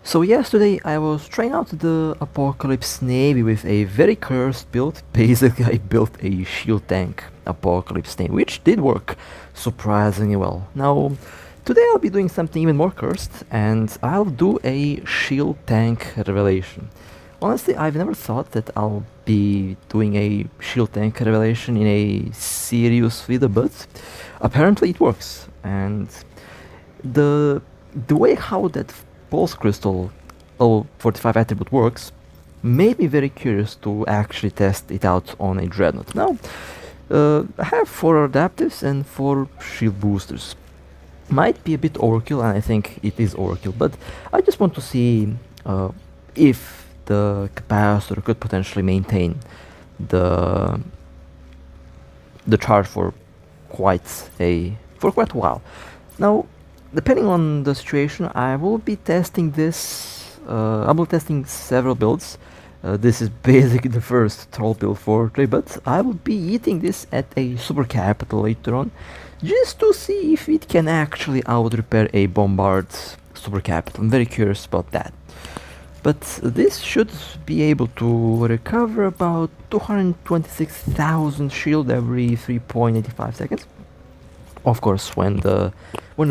So yesterday I was trying out the Apocalypse Navy with a very cursed build. Basically I built a shield tank Apocalypse Navy, which did work surprisingly well. Now today I'll be doing something even more cursed, and I'll do a shield tank revelation. Honestly, I've never thought that I'll be doing a shield tank revelation in a serious video, but apparently it works. And the way how that pulse crystal 45 attribute works made me very curious to actually test it out on a Dreadnought. Now, I have 4 adaptives and 4 shield boosters. Might be a bit overkill, and I think it is overkill, but I just want to see if the capacitor could potentially maintain the charge for quite a while. Now, depending on the situation, I will be testing this. I will be testing several builds. This is basically the first troll build for today, but I will be eating this at a SuperCap later on, just to see if it can actually out-repair a Bombard SuperCap. I'm very curious about that. But this should be able to recover about 226,000 shield every 3.85 seconds. Of course, when the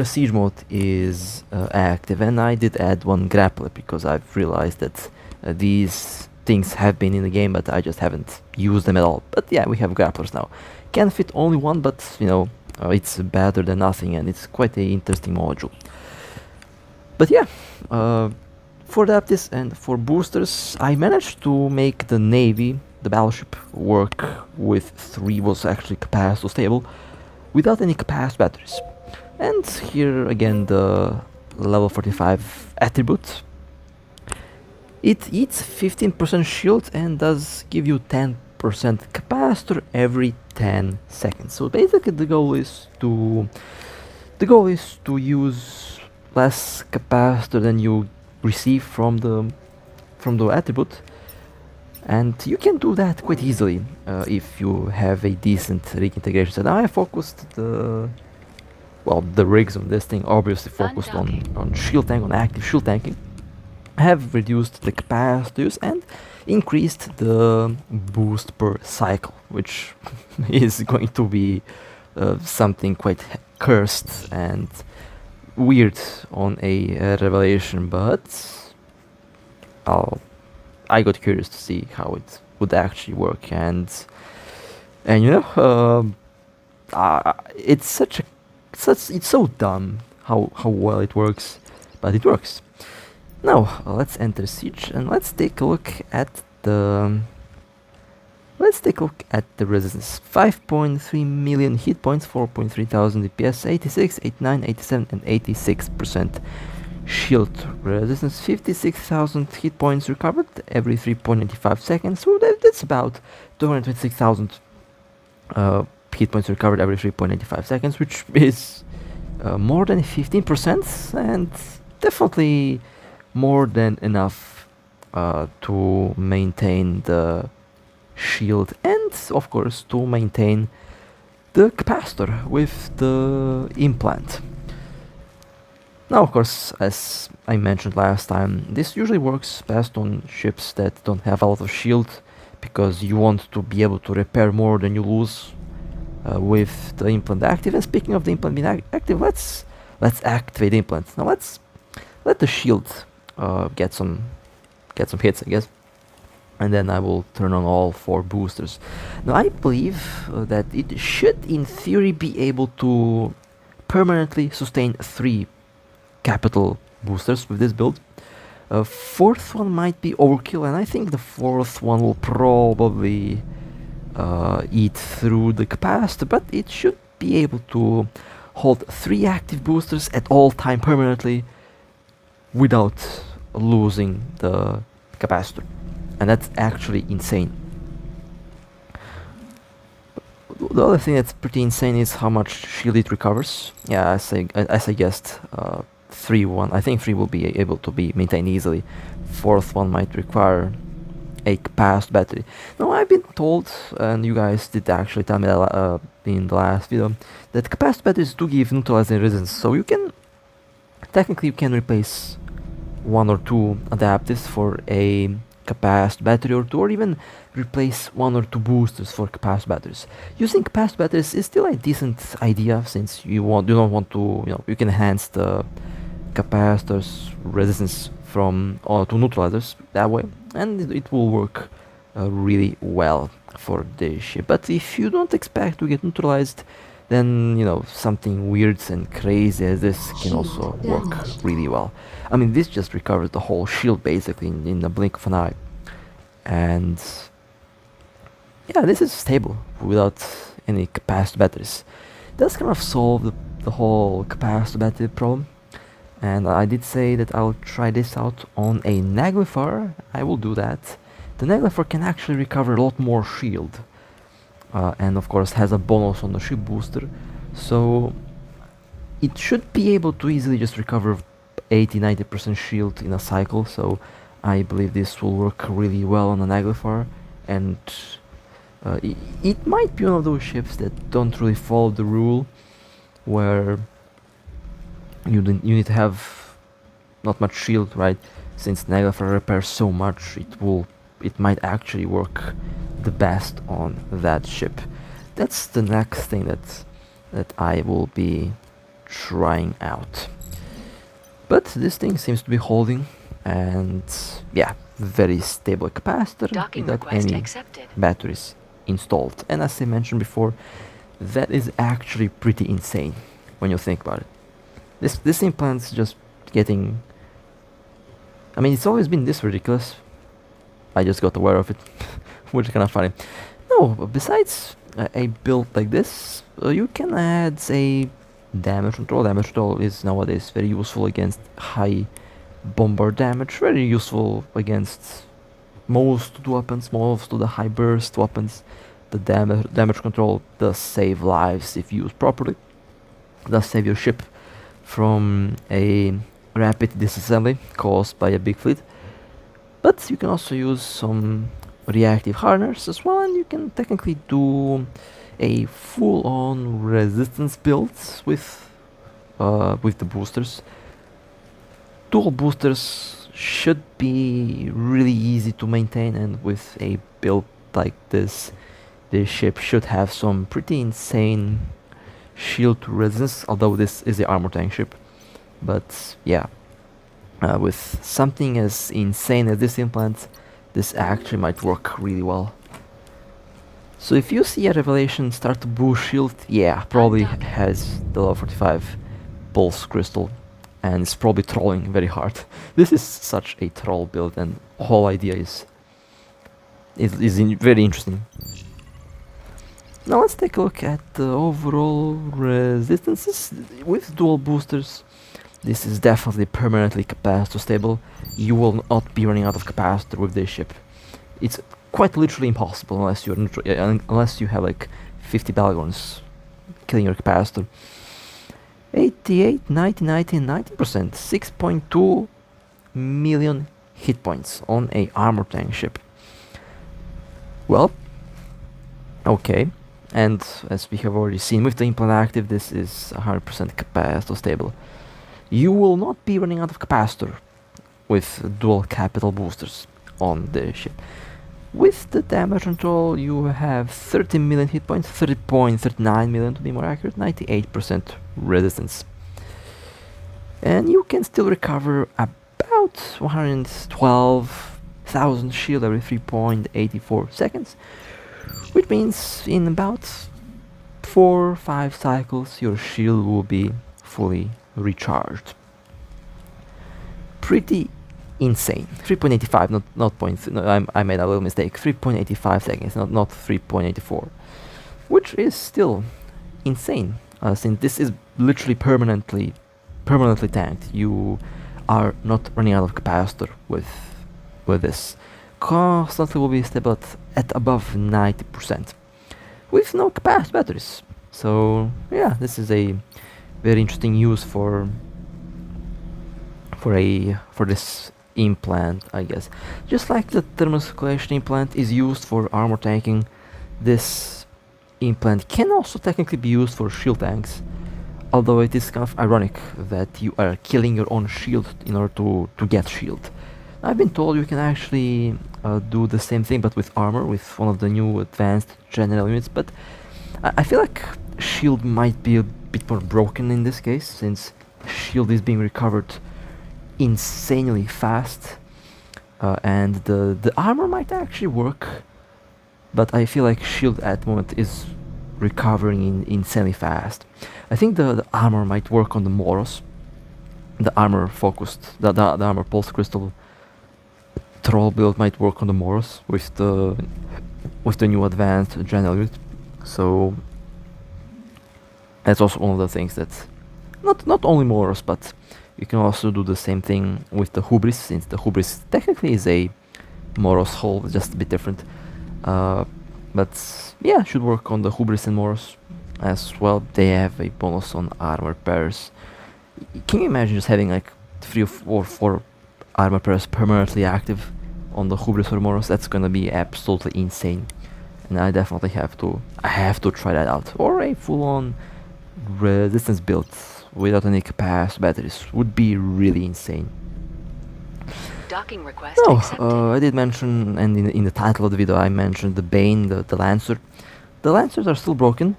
siege mode is active, and I did add one grappler because I've realized that these things have been in the game, but I just haven't used them at all. But yeah, we have grapplers now. Can fit only one, but you know, it's better than nothing, and it's quite an interesting module. But yeah, for adaptives and for boosters, I managed to make the Navy, the battleship, work with 3 was actually capacitor stable, without any capacitor batteries. And here again the level 45 attribute. It eats 15% shield and does give you 10% capacitor every 10 seconds. So basically the goal is to use less capacitor than you receive from the attribute, and you can do that quite easily if you have a decent rig integration. So now I focused the rigs on this thing obviously focused on shield tank, on active shield tanking. I have reduced the capacitors and increased the boost per cycle, which is going to be something quite cursed and weird on a revelation, but I got curious to see how it would actually work, and you know, it's it's so dumb how well it works, but it works. Now let's enter siege and let's take a look at the resistance. 5.3 million hit points, 4.3 thousand DPS, 86, 89, 87 and 86% shield resistance, 56,000 hit points recovered every 3.95 seconds. So that's about 226,000 hit points recovered every 3.85 seconds, which is more than 15%, and definitely more than enough to maintain the shield and of course to maintain the capacitor with the implant. Now, of course, as I mentioned last time, this usually works best on ships that don't have a lot of shield, because you want to be able to repair more than you lose with the implant active. And speaking of the implant being active, let's activate the implant. Now let's let the shield get some hits, I guess, and then I will turn on all 4 boosters. Now I believe that it should in theory be able to permanently sustain 3 capital boosters with this build. 4th one might be overkill, and I think the 4th one will probably eat through the capacitor, but it should be able to hold 3 active boosters at all time permanently without losing the capacitor, and that's actually insane. The other thing that's pretty insane is how much shield it recovers. Yeah, as I guessed, 3 I think 3 will be able to be maintained easily. 4th one might require a capacitor battery. Now I've been told, and you guys did actually tell me that, in the last video, that capacitor batteries do give neutralizing resistance, so you can technically replace one or two adaptives for a capacity battery or two, or even replace one or two boosters for capacity batteries. Using capacity batteries is still a decent idea, since you do not want to, you can enhance the capacitor's resistance from to neutralizers that way, and it will work really well for the ship. But if you don't expect to get neutralized, then something weird and crazy as this can also work really well. I mean, this just recovers the whole shield basically in the blink of an eye, and yeah, this is stable without any capacitor batteries. That's kind of solve the whole capacitor battery problem. And I did say that I'll try this out on a Naglifer. I will do that. The Naglifer can actually recover a lot more shield, and of course has a bonus on the ship booster, so it should be able to easily just recover 80-90% shield in a cycle. So I believe this will work really well on the Naglifer, and it might be one of those ships that don't really follow the rule, where you need to have not much shield, right? Since Naglifer repairs so much, it might actually work the best on that ship. That's the next thing that I will be trying out. But this thing seems to be holding, and yeah, very stable capacitor without any batteries installed. And as I mentioned before, that is actually pretty insane when you think about it. This implant's just getting, I mean, it's always been this ridiculous. I just got aware of it, which is kind of funny. No, besides a build like this, you can add a damage control. Damage control is nowadays very useful against high bombard damage, very useful against most of the weapons, most of the high burst weapons. The damage control does save lives if used properly, does save your ship from a rapid disassembly caused by a big fleet. But you can also use some reactive harness as well, and you can technically do a full-on resistance build with the boosters. Dual boosters should be really easy to maintain, and with a build like this ship should have some pretty insane shield resistance, although this is the armor tank ship. But yeah, with something as insane as this implant, this actually might work really well. So if you see a revelation start to boost shield, yeah, probably has the level 45 pulse crystal, and it's probably trolling very hard. This is such a troll build, and the whole idea is very interesting. Now let's take a look at the overall resistances. With dual boosters, this is definitely permanently capacitor stable. You will not be running out of capacitor with this ship. It's quite literally impossible unless unless you have like 50 Balgorns killing your capacitor. 88, 90, 90, 90%, 6.2 million hit points on a armor tank ship. Well, okay. And as we have already seen with the implant active, this is 100% capacitor stable. You will not be running out of capacitor with dual capital boosters on the ship. With the damage control, you have 30 million hit points, 30.39 million to be more accurate, 98% resistance. And you can still recover about 112,000 shield every 3.84 seconds. Which means in about 4 or 5 cycles your shield will be fully recharged. Pretty insane. 3.85, not point. No, I made a little mistake. 3.85 seconds, not 3.84, which is still insane. Since this is literally permanently tanked. You are not running out of capacitor with this. Constantly will be stable at above 90% with no capacitor batteries. So yeah, this is a very interesting use for this implant, I guess. Just like the thermal circulation implant is used for armor tanking, this implant can also technically be used for shield tanks. although it is kind of ironic that you are killing your own shield in order to get shield. I've been told you can actually do the same thing but with armor, with one of the new advanced general units, but I feel like shield might be a bit more broken in this case, since shield is being recovered insanely fast, and the armor might actually work, but I feel like shield at the moment is recovering insanely fast. I think the armor might work on the Moros, the armor focused, the armor pulse crystal troll build might work on the Moros with the new advanced general unit. So that's also one of the things that not only Moros, but you can also do the same thing with the Hubris, since the Hubris technically is a Moros hull, just a bit different. But yeah, should work on the Hubris and Moros as well. They have a bonus on armor pairs. Can you imagine just having like 3 or 4 armor pairs permanently active on the Hubris or Moros? That's gonna be absolutely insane, and I definitely have to try that out. Or a full-on resistance build without any capacity batteries would be really insane. Docking request accepted. I did mention, and in the title of the video I mentioned the Bane, the Lancer. The Lancers are still broken.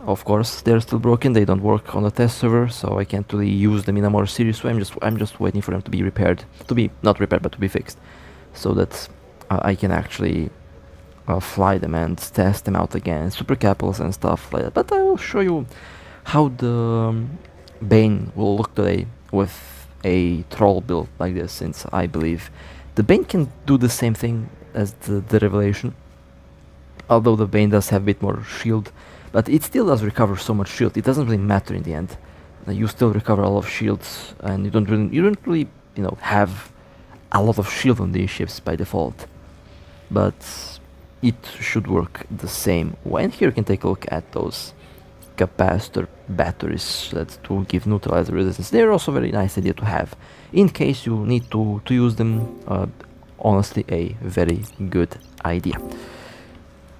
Of course, they're still broken. They don't work on the test server, so I can't really use them in a more serious way. I'm just waiting for them to be repaired, not repaired, but to be fixed, so that I can actually fly them and test them out against Supercaps and stuff like that. But I will show you how the Bane will look today with a troll build like this, since I believe the Bane can do the same thing as the Revelation, although the Bane does have a bit more shield, but it still does recover so much shield. It doesn't really matter in the end. You still recover a lot of shields, and you don't really have a lot of shield on these ships by default, but it should work the same way. And here you can take a look at those capacitor batteries that to give neutralizer resistance. They're also very nice idea to have in case you need to use them. Honestly, a very good idea.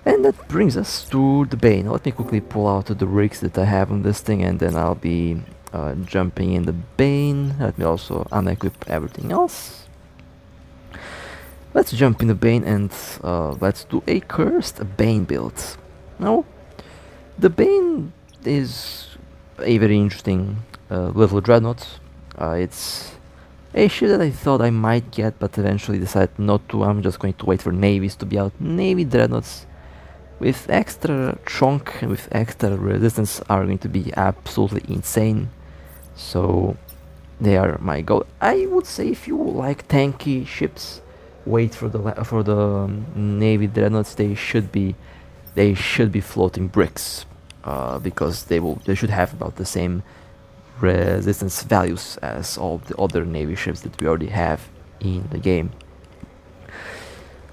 And that brings us to the Bane. Let me quickly pull out the rigs that I have on this thing, and then I'll be jumping in the Bane. Let me also unequip everything else. Let's jump in the Bane and let's do a cursed Bane build. Now, the Bane is a very interesting little Dreadnought. It's a ship that I thought I might get, but eventually decided not to. I'm just going to wait for navies to be out. Navy Dreadnoughts with extra chunk and with extra resistance are going to be absolutely insane. So they are my goal. I would say if you like tanky ships, wait for the Navy Dreadnoughts. They should be floating bricks, because they should have about the same resistance values as all the other Navy ships that we already have in the game.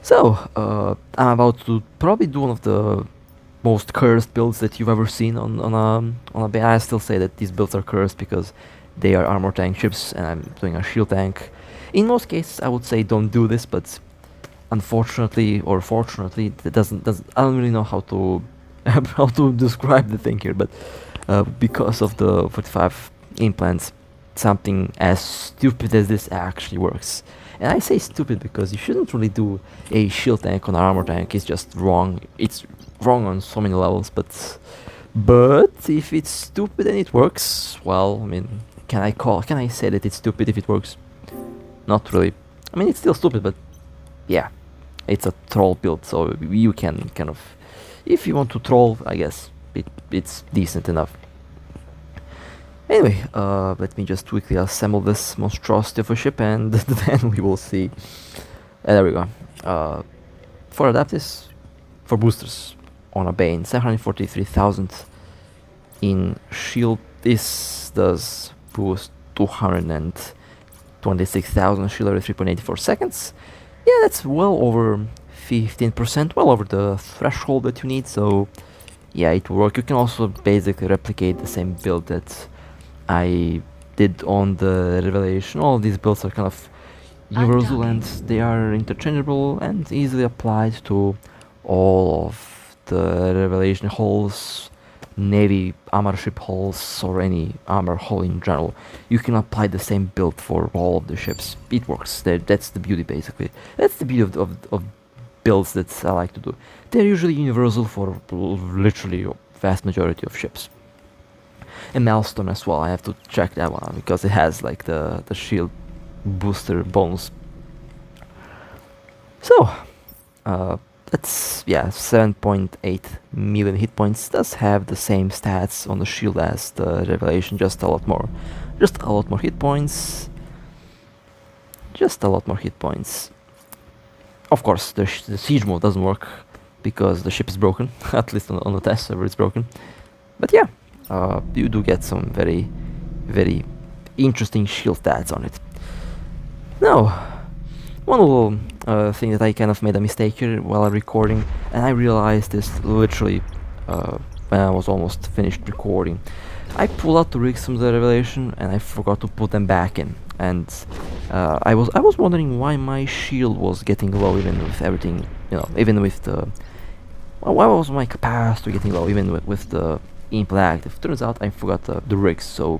So I'm about to probably do one of the most cursed builds that you've ever seen on a Bane. I still say that these builds are cursed because they are armor tank ships, and I'm doing a shield tank. In most cases, I would say don't do this, but unfortunately or fortunately, it doesn't. I don't really know how to how to describe the thing here, but because of the 45 implants, something as stupid as this actually works. And I say stupid because you shouldn't really do a shield tank on an armor tank. It's just wrong. It's wrong on so many levels, but if it's stupid and it works, well, I mean, can I say that it's stupid if it works? Not really. I mean, it's still stupid, but yeah, it's a troll build, so you can kind of, if you want to troll, I guess it's decent enough. Anyway, let me just quickly assemble this monstrosity of a ship, and then we will see. There we go. For adaptives, for boosters on a Bane, 743,000 in shield. This does boost 226,000 shield every 3.84 seconds. Yeah, that's well over 15%, well over the threshold that you need, so yeah, it will work. You can also basically replicate the same build that I did on the Revelation. All of these builds are kind of universal, and they are interchangeable and easily applied to all of the Revelation hulls, navy armor ship hulls or any armor hull in general. You can apply the same build for all of the ships. It works. That's the beauty, basically. That's the beauty of builds that I like to do. They're usually universal for literally a vast majority of ships. And Milestone as well, I have to check that one out because it has like the shield booster bonus. So, that's, yeah, 7.8 million hit points. Does have the same stats on the shield as the Revelation, just a lot more. Just a lot more hit points. Just a lot more hit points. Of course, the siege mode doesn't work because the ship is broken. At least on the test server it's broken. But yeah, you do get some very, very interesting shield stats on it. Now, one little thing that I kind of made a mistake here while recording, and I realized this literally when I was almost finished recording. I pulled out the rigs from the Revelation and I forgot to put them back in, and I was wondering why my shield was getting low even with everything, you know, even with the, why was my capacitor getting low even with the implant active. Turns out I forgot the rigs, so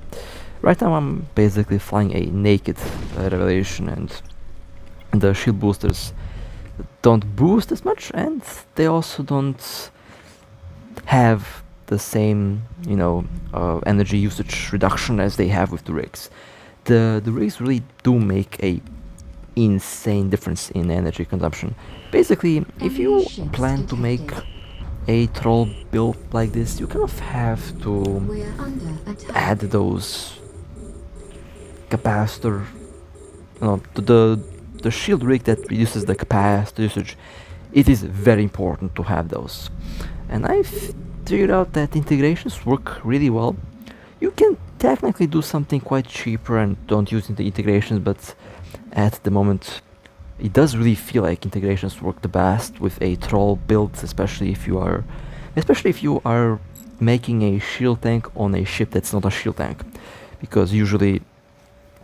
right now I'm basically flying a naked Revelation, and the shield boosters don't boost as much, and they also don't have the same, you know, energy usage reduction as they have with the rigs. The rigs really do make a insane difference in energy consumption. Basically, if you plan to make a troll build like this, you kind of have to add those capacitor, you know, to the shield rig that reduces the capacitor usage. It is very important to have those, and I've figured out that integrations work really well. You can technically do something quite cheaper and don't use the integrations, but at the moment it does really feel like integrations work the best with a troll build, especially if you are making a shield tank on a ship that's not a shield tank, because usually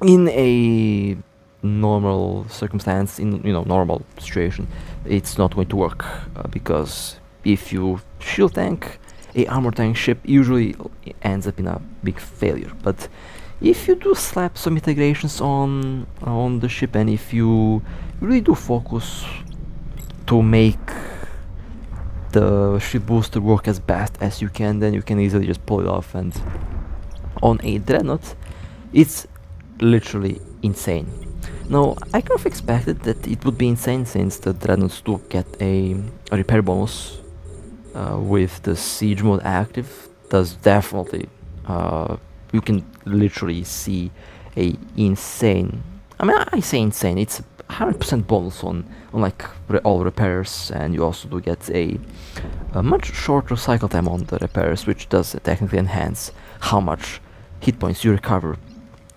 in a normal circumstance, in, you know, normal situation, it's not going to work, because if you shield tank a armor tank ship, usually ends up in a big failure. But if you do slap some integrations on the ship, and if you really do focus to make the ship booster work as best as you can, then you can easily just pull it off. And on a Dreadnought, it's literally insane. Now, I kind of expected that it would be insane, since the Dreadnoughts do get a repair bonus with the siege mode active. Does definitely, you can literally see a insane, I mean, I say insane, it's 100% bonus on like all repairs, and you also do get a much shorter cycle time on the repairs, which does technically enhance how much hit points you recover.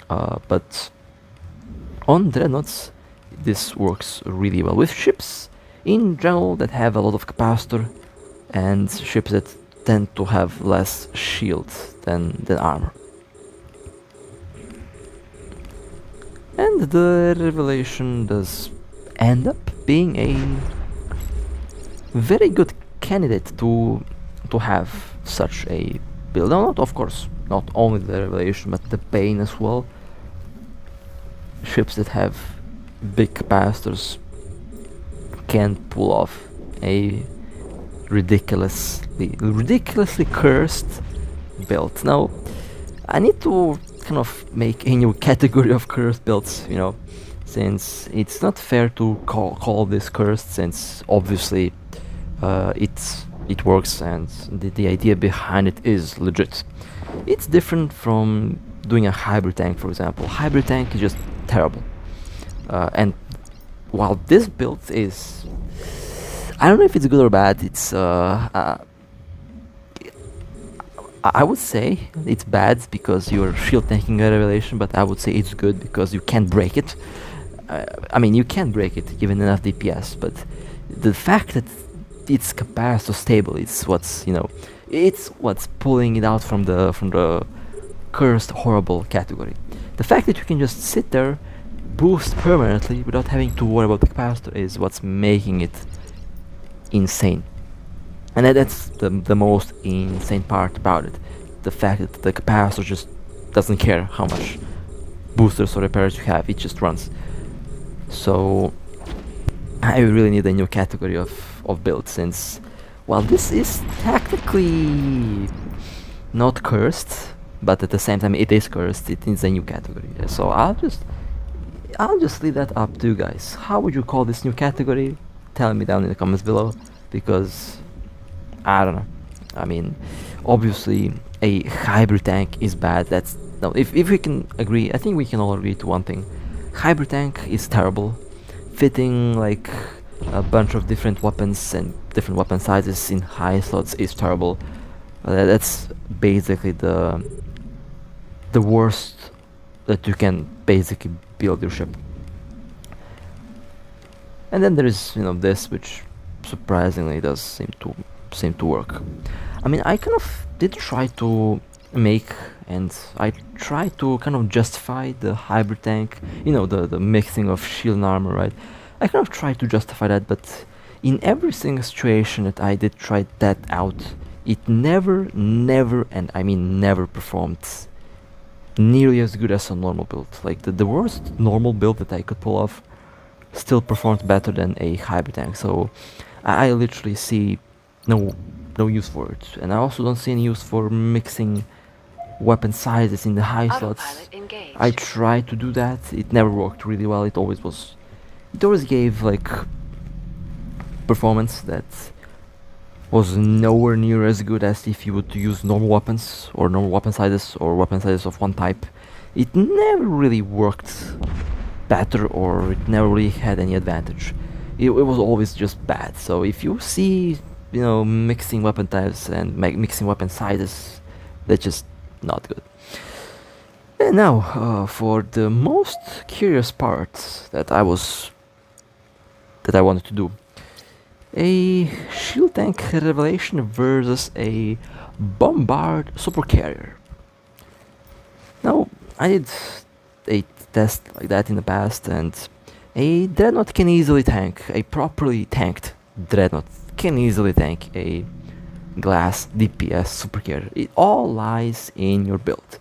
But on Dreadnoughts, this works really well with ships in general that have a lot of capacitor, and ships that tend to have less shield than armor. And the Revelation does end up being a very good candidate to have such a build. Now, of course, not only the Revelation, but the Bane as well. Ships that have big capacitors can pull off a ridiculously cursed build. Now, I need to kind of make a new category of cursed builds, you know, since it's not fair to call this cursed, since obviously it works and the idea behind it is legit. It's different from doing a hybrid tank, for example. Hybrid tank is just terrible, and while this build is, I don't know if it's good or bad. It's I would say it's bad because you're shield tanking a Revelation, but I would say it's good because you can't break it. I mean, you can break it given enough DPS, but the fact that its capacitor stable, it's what's, you know, it's what's pulling it out from the cursed horrible category. The fact that you can just sit there, boost permanently without having to worry about the capacitor is what's making it insane. And that's the most insane part about it. The fact that the capacitor just doesn't care how much boosters or repairs you have, it just runs. So I really need a new category of build, since, well, this is technically not cursed, but at the same time it is cursed. It needs a new category. So I'll just leave that up to you guys. How would you call this new category? Tell me down in the comments below, because I don't know. I mean, obviously a hybrid tank is bad. That's no. If we can agree, I think we can all agree to one thing: hybrid tank is terrible. Fitting like a bunch of different weapons and different weapon sizes in high slots is terrible. That's basically the worst that you can basically build your ship. And then there is, you know, this, which surprisingly does seem to work. I mean, I kind of did try to make, and I tried to kind of justify the hybrid tank, you know, the mixing of shield and armor, right? I kind of tried to justify that, but in every single situation that I did try that out, it never, and I mean never performed nearly as good as a normal build. Like the worst normal build that I could pull off still performed better than a hybrid tank. So I literally see no use for it, and I also don't see any use for mixing weapon sizes in the high slots. I tried to do that, it never worked really well. It always gave like performance that was nowhere near as good as if you would use normal weapons or normal weapon sizes or weapon sizes of one type. It never really worked better, or it never really had any advantage. It was always just bad. So if you see, you know, mixing weapon types and mixing weapon sizes, that's just not good. And now for the most curious part that I wanted to do: a shield tank revelation versus a bombard supercarrier. Now, I did a test like that in the past, and a Dreadnought can easily tank, a properly tanked Dreadnought can easily tank a glass DPS supercarrier. It all lies in your build.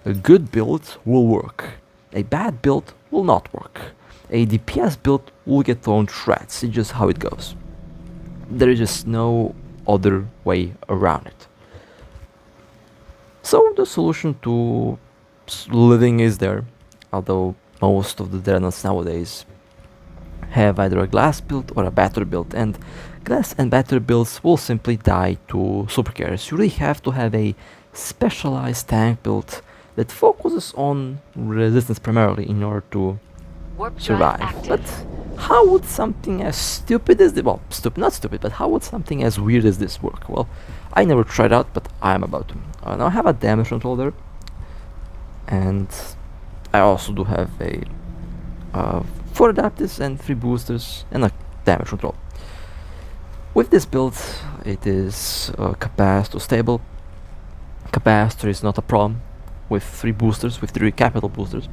A good build will work, a bad build will not work. A DPS build will get thrown to shreds. It's just how it goes. There is just no other way around it. So the solution to living is there, although most of the Dreadnoughts nowadays have either a glass build or a battery build, and glass and battery builds will simply die to supercarriers. You really have to have a specialized tank build that focuses on resistance primarily in order to survive. But how would something as stupid as well, not stupid, but how would something as weird as this work? Well, I never tried out, but I'm about to. Now I have a damage controller, and I also do have a 4 adaptives and 3 boosters and a damage control. With this build, it is capacitor stable. Capacitor is not a problem with 3 boosters, with 3 capital boosters.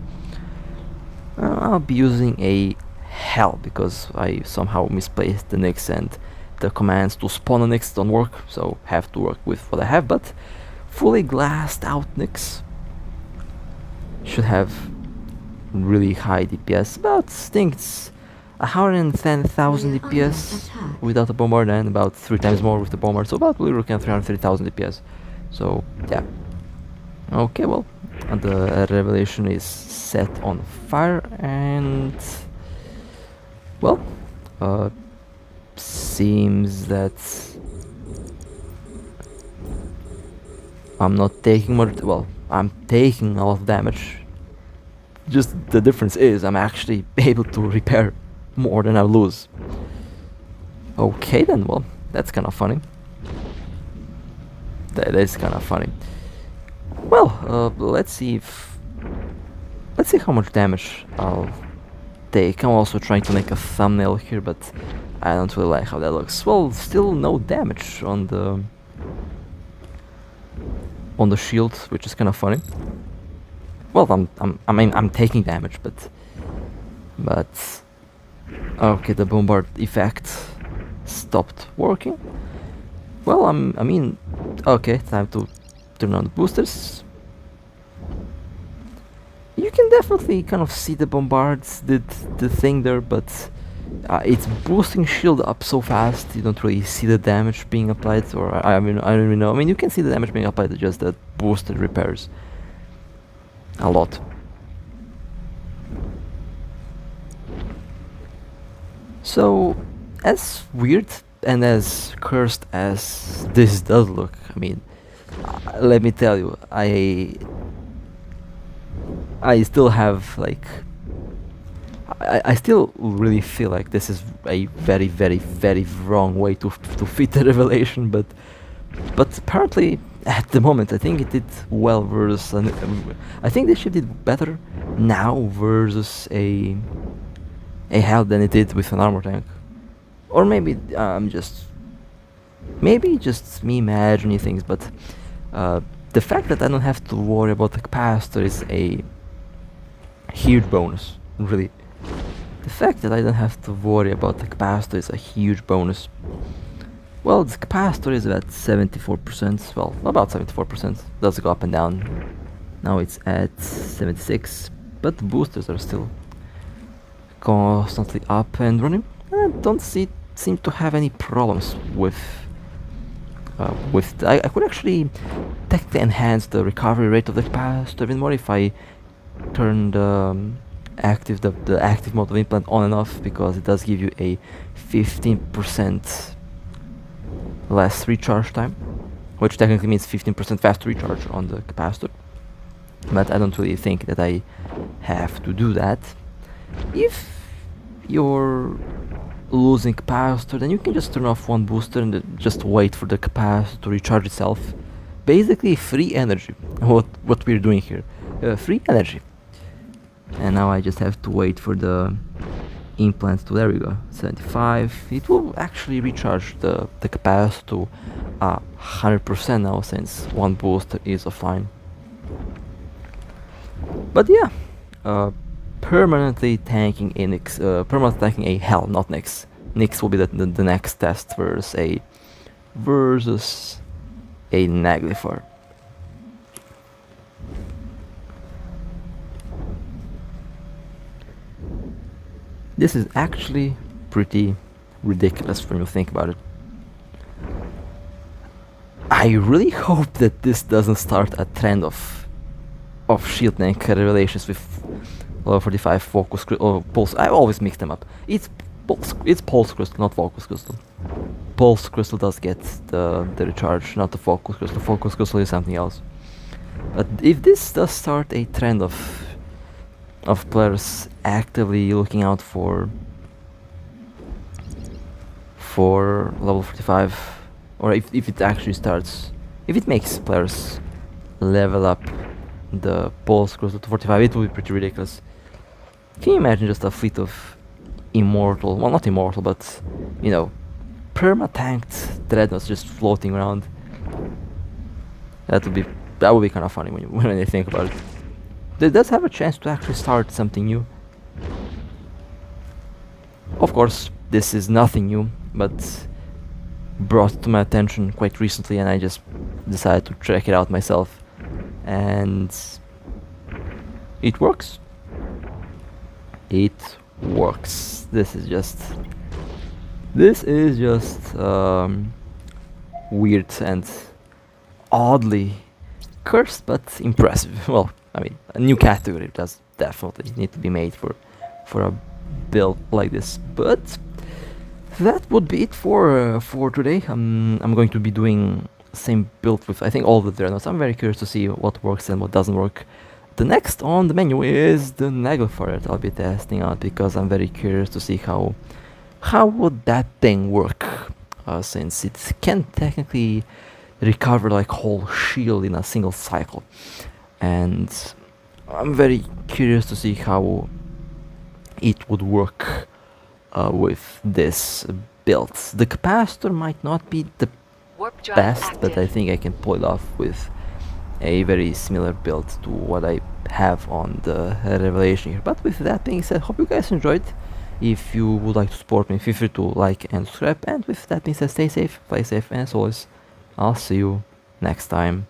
I'll be using a hell because I somehow misplaced the Nyx, and the commands to spawn a Nyx don't work, so have to work with what I have. But fully glassed out Nyx should have really high DPS, about I think it's 110,000 DPS without a bombard, and about 3 times more with the bombard, so about we're looking at 330,000 DPS. So yeah. Okay, well, the revelation is set on fire, and well, seems that I'm not taking much. Well, I'm taking a lot of damage. Just the difference is I'm actually able to repair more than I lose. Okay then, well, that's kind of funny. That is kind of funny. Well, let's see how much damage I'll take. I'm also trying to make a thumbnail here, but I don't really like how that looks. Well, still no damage on the shield, which is kind of funny. Well, I'm taking damage, but okay, the bombard effect stopped working. Well, I mean, okay, time to turn on the boosters. You can definitely kind of see the bombards did the thing there, but it's boosting shield up so fast you don't really see the damage being applied, or I mean, I don't even know. I mean, you can see the damage being applied to just that boosted repairs a lot. So, as weird and as cursed as this does look, I mean, let me tell you, I still have like I still really feel like this is a very, very, very wrong way to fit the revelation, but apparently at the moment I think it did well versus I think the ship did better now versus a hell than it did with an armor tank, or maybe maybe just me imagining things, but the fact that I don't have to worry about the capacitor is a huge bonus, really. The fact that I don't have to worry about the capacitor is a huge bonus. Well, the capacitor is at 74%, well, about 74%, does go up and down. Now it's at 76, but the boosters are still constantly up and running. I don't seem to have any problems with I could actually technically enhance the recovery rate of the capacitor even more if I turned the active mode of implant on and off, because it does give you a 15% less recharge time, which technically means 15% faster recharge on the capacitor. But I don't really think that I have to do that. If you're losing capacitor, then you can just turn off one booster and just wait for the capacitor to recharge itself. Basically free energy, what we're doing here, free energy. And now I just have to wait for the implant to, there we go, 75. It will actually recharge the capacitor to 100% now, since one booster is offline. But yeah, permanently tanking a Nyx, permanently tanking a hell, not Nyx. Nyx will be the next test versus a Naglifar. This is actually pretty ridiculous when you think about it. I really hope that this doesn't start a trend of shield tank revelations with level 45 focus or pulse. I always mix them up. It's pulse crystal, not focus crystal. Pulse crystal does get the recharge, not the focus crystal. Focus crystal is something else. But if this does start a trend of players actively looking out for level 45, or if it actually starts, if it makes players level up the pulse crystal to 45, it will be pretty ridiculous. Can you imagine just a fleet of immortal, well, not immortal, but you know, perma-tanked dreadnoughts just floating around? That would be kind of funny when you think about it. It does have a chance to actually start something new. Of course, this is nothing new, but brought to my attention quite recently, and I just decided to check it out myself, and it works. It works. This is just weird and oddly cursed, but impressive. Well, I mean, a new category does definitely need to be made for a build like this. But that would be it for today. I'm going to be doing same build with, I think, all the Dreadnoughts. I'm very curious to see what works and what doesn't work. The next on the menu is the Naglifar that I'll be testing out, because I'm very curious to see how would that thing work, since it can technically recover like whole shield in a single cycle. And I'm very curious to see how it would work with this build. The capacitor might not be the best, but I think I can pull it off with a very similar build to what I have on the revelation here. But with that being said, hope you guys enjoyed. If you would like to support me, feel free to like and subscribe. And with that being said, stay safe, play safe, and as always, I'll see you next time.